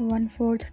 1/4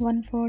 1/4